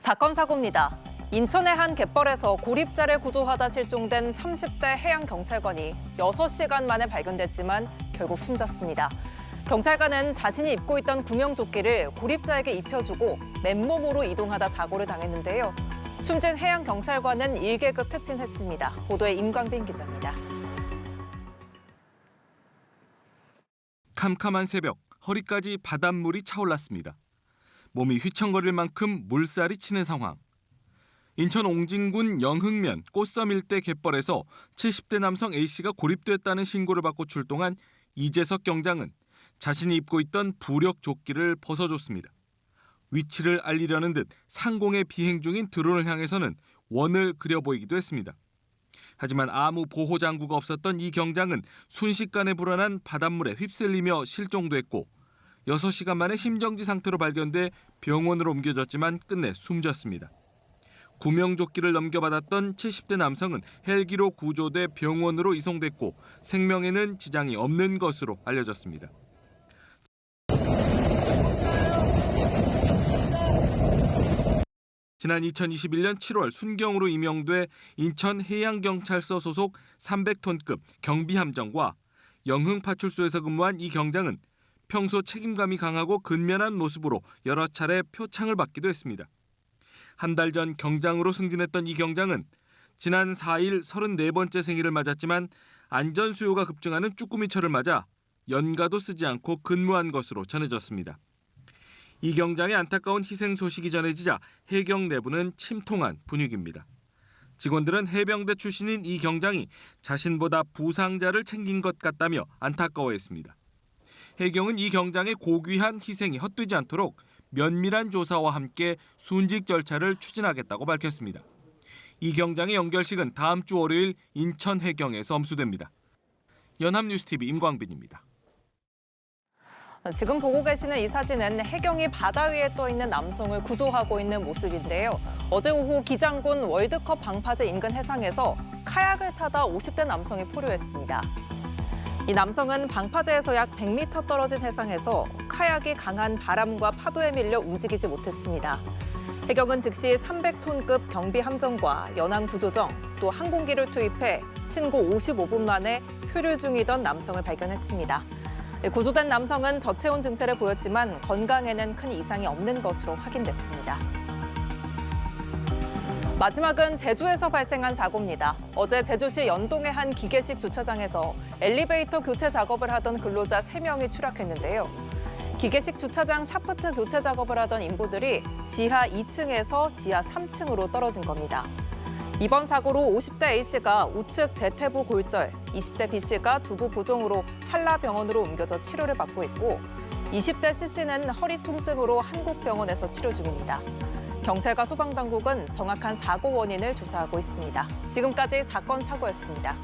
사건 사고입니다. 인천의 한 갯벌에서 고립자를 구조하다 실종된 30대 해양 경찰관이 6시간 만에 발견됐지만 결국 숨졌습니다. 경찰관은 자신이 입고 있던 구명조끼를 고립자에게 입혀주고 맨몸으로 이동하다 사고를 당했는데요. 숨진 해양 경찰관은 1계급 특진했습니다. 보도에 임광빈 기자입니다. 캄캄한 새벽, 허리까지 바닷물이 차올랐습니다. 몸이 휘청거릴 만큼 물살이 치는 상황. 인천 옹진군 영흥면 꽃섬 일대 갯벌에서 70대 남성 A씨가 고립됐다는 신고를 받고 출동한 이재석 경장은 자신이 입고 있던 부력 조끼를 벗어줬습니다. 위치를 알리려는 듯 상공에 비행 중인 드론을 향해서는 원을 그려 보이기도 했습니다. 하지만 아무 보호 장구가 없었던 이 경장은 순식간에 불어난 바닷물에 휩쓸리며 실종도 했고 6시간 만에 심정지 상태로 발견돼 병원으로 옮겨졌지만 끝내 숨졌습니다. 구명조끼를 넘겨받았던 70대 남성은 헬기로 구조돼 병원으로 이송됐고 생명에는 지장이 없는 것으로 알려졌습니다. 지난 2021년 7월 순경으로 임용돼 인천해양경찰서 소속 300톤급 경비함정과 영흥파출소에서 근무한 이 경장은 평소 책임감이 강하고 근면한 모습으로 여러 차례 표창을 받기도 했습니다. 한 달 전 경장으로 승진했던 이 경장은 지난 4일 34번째 생일을 맞았지만 안전 수요가 급증하는 쭈꾸미철을 맞아 연가도 쓰지 않고 근무한 것으로 전해졌습니다. 이 경장의 안타까운 희생 소식이 전해지자 해경 내부는 침통한 분위기입니다. 직원들은 해병대 출신인 이 경장이 자신보다 부상자를 챙긴 것 같다며 안타까워했습니다. 해경은 이 경장의 고귀한 희생이 헛되지 않도록 면밀한 조사와 함께 순직 절차를 추진하겠다고 밝혔습니다. 이 경장의 연결식은 다음 주 월요일 인천해경에서 엄수됩니다. 연합뉴스TV 임광빈입니다. 지금 보고 계시는 이 사진은 해경이 바다 위에 떠 있는 남성을 구조하고 있는 모습인데요. 어제 오후 기장군 월드컵 방파제 인근 해상에서 카약을 타다 50대 남성이 포류했습니다. 이 남성은 방파제에서 약 100m 떨어진 해상에서 카약이 강한 바람과 파도에 밀려 움직이지 못했습니다. 해경은 즉시 300톤급 경비 함정과 연안 구조정, 또 항공기를 투입해 신고 55분 만에 표류 중이던 남성을 발견했습니다. 구조된 남성은 저체온 증세를 보였지만 건강에는 큰 이상이 없는 것으로 확인됐습니다. 마지막은 제주에서 발생한 사고입니다. 어제 제주시 연동의 한 기계식 주차장에서 엘리베이터 교체 작업을 하던 근로자 3명이 추락했는데요. 기계식 주차장 샤프트 교체 작업을 하던 인부들이 지하 2층에서 지하 3층으로 떨어진 겁니다. 이번 사고로 50대 A씨가 우측 대퇴부 골절, 20대 B씨가 두부 부종으로 한라병원으로 옮겨져 치료를 받고 있고 20대 C씨는 허리 통증으로 한국병원에서 치료 중입니다. 경찰과 소방당국은 정확한 사고 원인을 조사하고 있습니다. 지금까지 사건 사고였습니다.